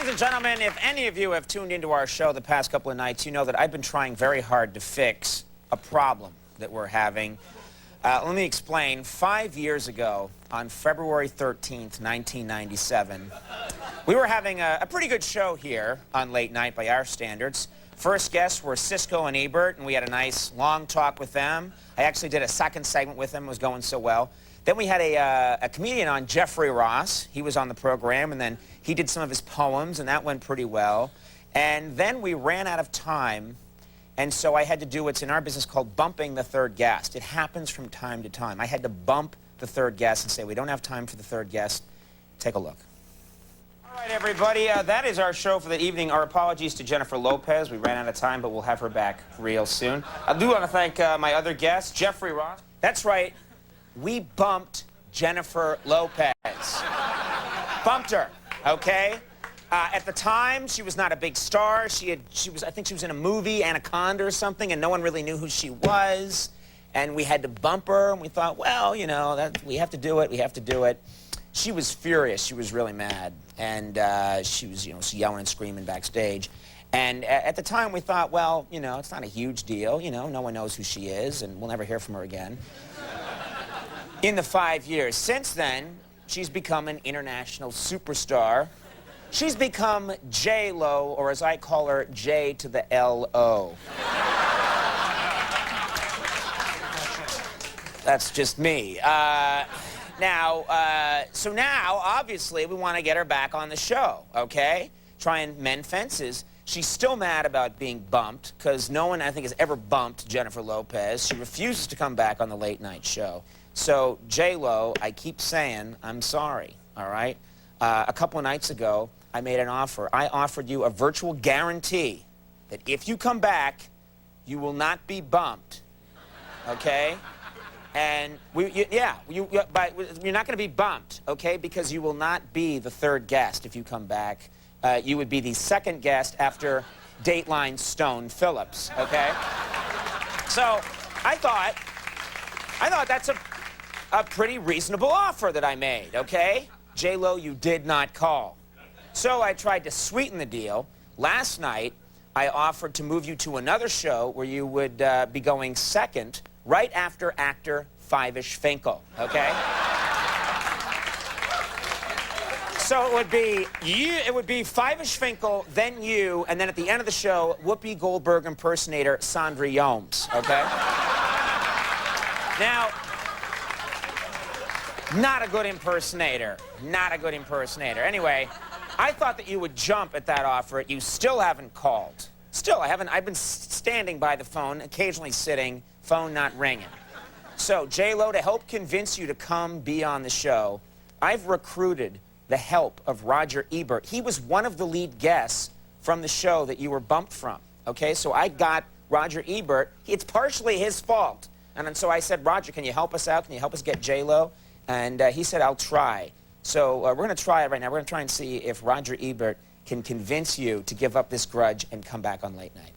Ladies and gentlemen, if any of you have tuned into our show the past couple of nights, you know that I've been trying very hard to fix a problem that we're having. Let me explain. 5 years ago, on February 13th, 1997, we were having a pretty good show here on Late Night by our standards. First guests were Siskel and Ebert, and we had a nice long talk with them. I actually did a second segment with them. It was going so well. Then we had a comedian on, Jeffrey Ross. He was on the program, and then he did some of his poems, and that went pretty well. And then we ran out of time, and so I had to do what's in our business called bumping the third guest. It happens from time to time. I had to bump the third guest and say, we don't have time for the third guest. Take a look. All right, everybody, that is our show for the evening. Our apologies to Jennifer Lopez. We ran out of time, but we'll have her back real soon. I do want to thank my other guest, Jeffrey Ross. That's right. We bumped Jennifer Lopez. Bumped her, okay? At the time, she was not a big star. I think she was in a movie, Anaconda or something, and no one really knew who she was. And we had to bump her, and we thought, well, you know, we have to do it, we have to do it. She was furious. She was really mad. And she was, you know, yelling and screaming backstage. And at the time, we thought, well, you know, it's not a huge deal. You know, no one knows who she is, and we'll never hear from her again. In the 5 years since then, she's become an international superstar. She's become J-Lo, or as I call her, J to the L-O. That's just me. So now, obviously, we want to get her back on the show, okay? Try and mend fences. She's still mad about being bumped, because no one, I think, has ever bumped Jennifer Lopez. She refuses to come back on the late night show. So, J-Lo, I keep saying, I'm sorry, all right? A couple of nights ago, I made an offer. I offered you a virtual guarantee that if you come back, you will not be bumped, okay? And, you're not going to be bumped, okay? Because you will not be the third guest if you come back. You would be the second guest after Dateline Stone Phillips, okay? So, I thought that's a pretty reasonable offer that I made, okay? J-Lo, you did not call. So I tried to sweeten the deal. Last night, I offered to move you to another show where you would be going second right after actor Five-ish Finkel, okay? So it would be Five-ish Finkel, then you, and then at the end of the show, Whoopi Goldberg impersonator Sandra Yomes, okay? Now, not a good impersonator. Not a good impersonator. Anyway, I thought that you would jump at that offer. You still haven't called. Still, I haven't. I've been standing by the phone, occasionally sitting, phone not ringing. So, J-Lo, to help convince you to come be on the show, I've recruited the help of Roger Ebert. He was one of the lead guests from the show that you were bumped from, okay? So I got Roger Ebert. It's partially his fault. And so I said, Roger, can you help us out? Can you help us get J-Lo? And he said, I'll try. So we're going to try it right now. We're going to try and see if Roger Ebert can convince you to give up this grudge and come back on Late Night.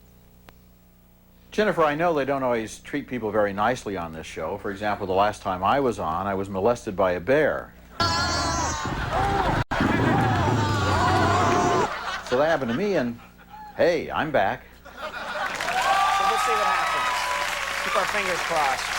Jennifer, I know they don't always treat people very nicely on this show. For example, the last time I was on, I was molested by a bear. So that happened to me, and hey, I'm back. So we'll see what happens. Keep our fingers crossed.